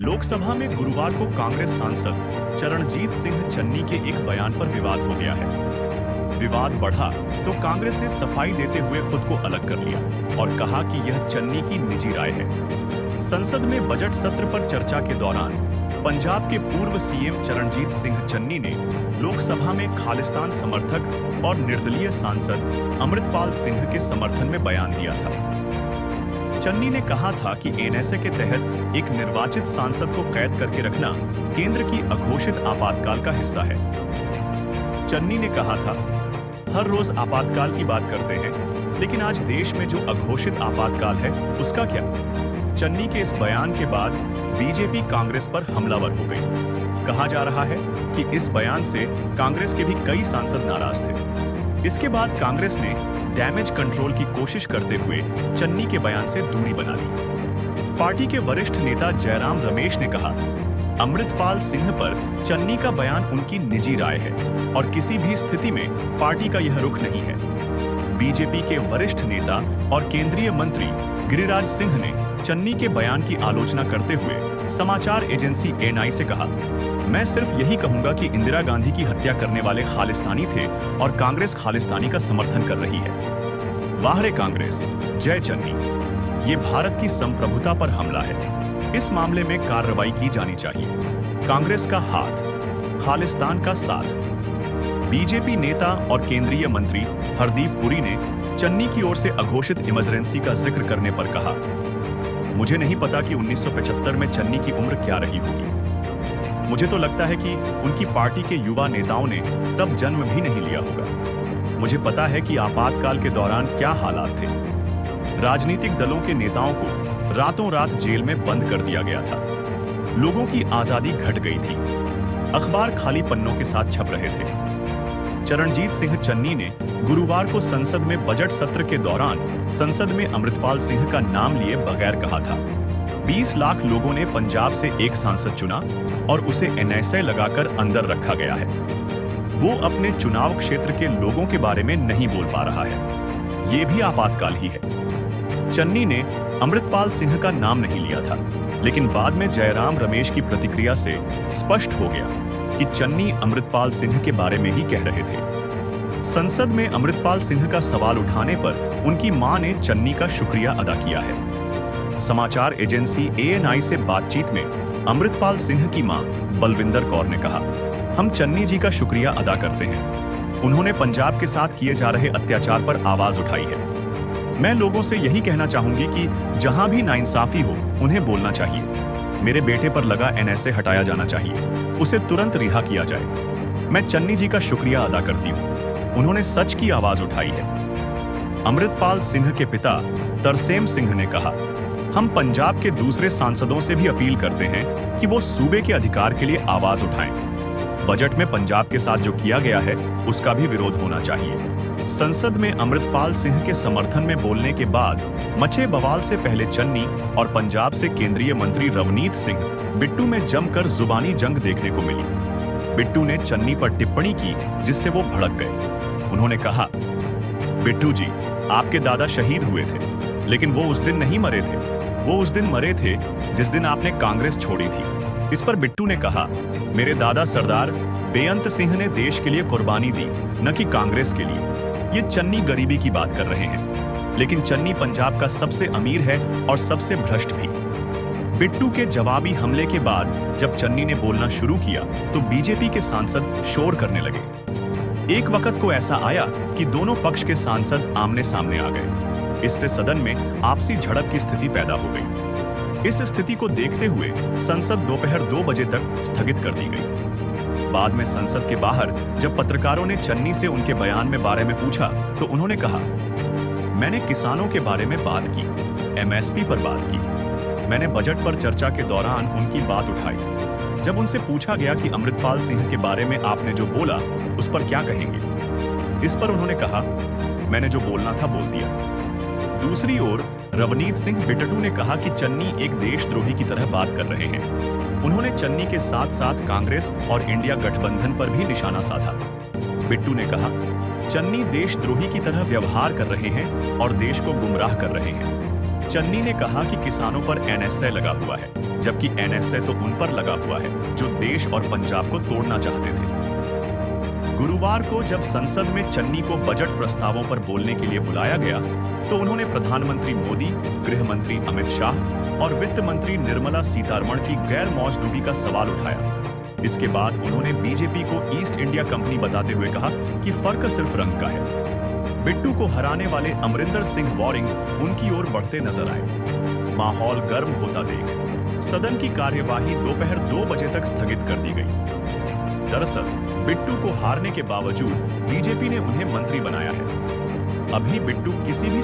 लोकसभा में गुरुवार को कांग्रेस सांसद चरणजीत सिंह चन्नी के एक बयान पर विवाद हो गया है। विवाद बढ़ा तो कांग्रेस ने सफाई देते हुए खुद को अलग कर लिया और कहा कि यह चन्नी की निजी राय है। संसद में बजट सत्र पर चर्चा के दौरान पंजाब के पूर्व सीएम चरणजीत सिंह चन्नी ने लोकसभा में खालिस्तान समर्थक और निर्दलीय सांसद अमृतपाल सिंह के समर्थन में बयान दिया था। चन्नी ने कहा था कि एनएसए के तहत एक निर्वाचित सांसद को कैद करके रखना केंद्र की अघोषित आपातकाल का हिस्सा है। चन्नी ने कहा था, हर रोज आपातकाल की बात करते हैं, लेकिन आज देश में जो अघोषित आपातकाल है उसका क्या? चन्नी के इस बयान के बाद बीजेपी कांग्रेस पर हमलावर हो गई। कहा जा रहा है कि इस बयान से कांग्रेस के भी कई सांसद नाराज थे। इसके बाद कांग्रेस ने डैमेज कंट्रोल की कोशिश करते हुए चन्नी के बयान से दूरी बना ली। पार्टी के वरिष्ठ नेता जयराम रमेश ने कहा, अमृतपाल सिंह पर चन्नी का बयान उनकी निजी राय है और किसी भी स्थिति में पार्टी का यह रुख नहीं है। बीजेपी के वरिष्ठ नेता और केंद्रीय मंत्री गिरिराज सिंह ने चन्नी के बयान की आलोचना करते हुए समाचार एजेंसी एएनआई से कहा, मैं सिर्फ यही कहूंगा कि इंदिरा गांधी की हत्या करने वाले खालिस्तानी थे और कांग्रेस खालिस्तानी का समर्थन कर रही है। वाह रे कांग्रेस, जय चन्नी। ये भारत की संप्रभुता पर हमला है। इस मामले में कार्रवाई की जानी चाहिए। कांग्रेस का हाथ, खालिस्तान का साथ। बीजेपी नेता और केंद्रीय मंत्री हरदीप पुरी ने चन्नी की ओर से अघोषित इमरजेंसी का जिक्र करने पर कहा, मुझे नहीं पता कि 1975 में चन्नी की उम्र क्या रही होगी। मुझे तो लगता है कि उनकी पार्टी के युवा नेताओं ने तब जन्म भी नहीं लिया होगा। मुझे पता है कि आपातकाल के दौरान क्या हालात थे। राजनीतिक दलों के नेताओं को रातों रात जेल में बंद कर दिया गया था। लोगों की आजादी घट गई थी। अखबार खाली पन्नों के साथ छप रहे थे। चरणजीत सिंह चन्नी ने गुरुवार को संसद में बजट सत्र के दौरान संसद में अमृतपाल सिंह का नाम लिए बगैर कहा था, 20 लाख लोगों ने पंजाब से एक सांसद चुना और उसे एनएसए लगाकर अंदर रखा गया है। वो अपने चुनाव क्षेत्र के लोगों के बारे में नहीं बोल पा रहा है। ये भी आपातकाल ही है। चन्नी ने अमृतपाल सिंह का नाम नहीं लिया था, लेकिन बाद में जयराम रमेश की प्रतिक्रिया से स्पष्ट हो गया कि चन्नी अमृतपाल सिंह के बारे में ही कह रहे थे। संसद में अमृतपाल सिंह का सवाल उठाने पर उनकी मां ने चन्नी का शुक्रिया अदा किया है। समाचार एजेंसी एएनआई से बातचीत में अमृतपाल सिंह की मां बलविंदर कौर ने कहा, हम चन्नी जी का शुक्रिया अदा करते हैं। उन्होंने पंजाब के साथ किए जा रहे अत्याचार पर आवाज उठाई है। मैं लोगों से यही कहना चाहूंगी कि जहां भी नाइंसाफी हो उन्हें बोलना चाहिए। मेरे बेटे पर लगा एनएसए हटाया जाना चाहिए, उसे तुरंत रिहा किया जाए। मैं चन्नी जी का शुक्रिया अदा करती हूं। उन्होंने सच की आवाज उठाई है। अमृतपाल सिंह के पिता तरसेम सिंह ने कहा, हम पंजाब के दूसरे सांसदों से भी अपील करते हैं कि वो सूबे के अधिकार के लिए आवाज उठाएं। बजट में पंजाब के साथ जो किया गया है उसका भी विरोध होना चाहिए। संसद में अमृतपाल सिंह के समर्थन में बोलने के बाद मचे बवाल से पहले चन्नी और पंजाब से केंद्रीय मंत्री रवनीत सिंह बिट्टू में जमकर जुबानी जंग देखने को मिली। बिट्टू ने चन्नी पर टिप्पणी की जिससे वो भड़क गए। उन्होंने कहा, बिट्टू जी, आपके दादा शहीद हुए थे, लेकिन वो उस दिन नहीं मरे थे। वो उस दिन मरे थे जिस दिन आपने कांग्रेस छोड़ी थी। इस पर बिट्टू ने कहा, मेरे दादा सरदार बेअंत सिंह ने देश के लिए कुर्बानी दी, न कि कांग्रेस के लिए। ये चन्नी गरीबी की बात कर रहे हैं, लेकिन चन्नी पंजाब का सबसे अमीर है और सबसे भ्रष्ट भी। बिट्टू के जवाबी हमले के बाद जब चन्नी ने बोलना शुरू किया तो बीजेपी के सांसद शोर करने लगे। एक वक्त को ऐसा आया कि दोनों पक्ष के सांसद आमने सामने आ गए। इससे सदन में आपसी झड़प की स्थिति पैदा हो गई। इस स्थिति को देखते हुए संसद दोपहर 2 बजे तक स्थगित कर दी गई। बाद में संसद के बाहर जब पत्रकारों ने चन्नी से उनके बयान में बारे में पूछा तो उन्होंने कहा, मैंने किसानों के बारे में बात की, एमएसपी पर बात की। मैंने बजट पर चर्चा के दौरान उनकी बात उठाई। जब उनसे पूछा गया कि अमृतपाल सिंह के बारे में आपने जो बोला उस पर क्या कहेंगे, इस पर उन्होंने कहा, मैंने जो बोलना था बोल दिया। दूसरी ओर रवनीत सिंह बिट्टू ने कहा कि चन्नी एक देशद्रोही की तरह बात कर रहे हैं। उन्होंने चन्नी के साथ साथ कांग्रेस और इंडिया गठबंधन पर भी निशाना साधा। बिट्टू ने कहा, चन्नी देशद्रोही की तरह व्यवहार कर रहे हैं और देश को गुमराह कर रहे हैं। चन्नी ने कहा कि किसानों पर एनएसए लगा हुआ है, जबकि एनएसए तो उन पर लगा हुआ है जो देश और पंजाब को तोड़ना चाहते थे। गुरुवार को जब संसद में चन्नी को बजट प्रस्तावों पर बोलने के लिए बुलाया गया, तो उन्होंने प्रधानमंत्री मोदी, गृह मंत्री अमित शाह और वित्त मंत्री निर्मला सीतारमण की गैर मौजूदगी का सवाल उठाया। इसके बाद उन्होंने बीजेपी को ईस्ट इंडिया कंपनी बताते हुए कहा कि फर्क सिर्फ रंग का है। बिट्टू को हराने वाले अमरिंदर सिंह वॉरिंग उनकी ओर बढ़ते नजर आए। माहौल गर्म होता देख सदन की कार्यवाही दोपहर 2 बजे तक स्थगित कर दी गई। दरअसल बिट्टू को हारने के बावजूद बीजेपी ने उन्हें मंत्री बनाया है। अभी बिट्टू किसी भी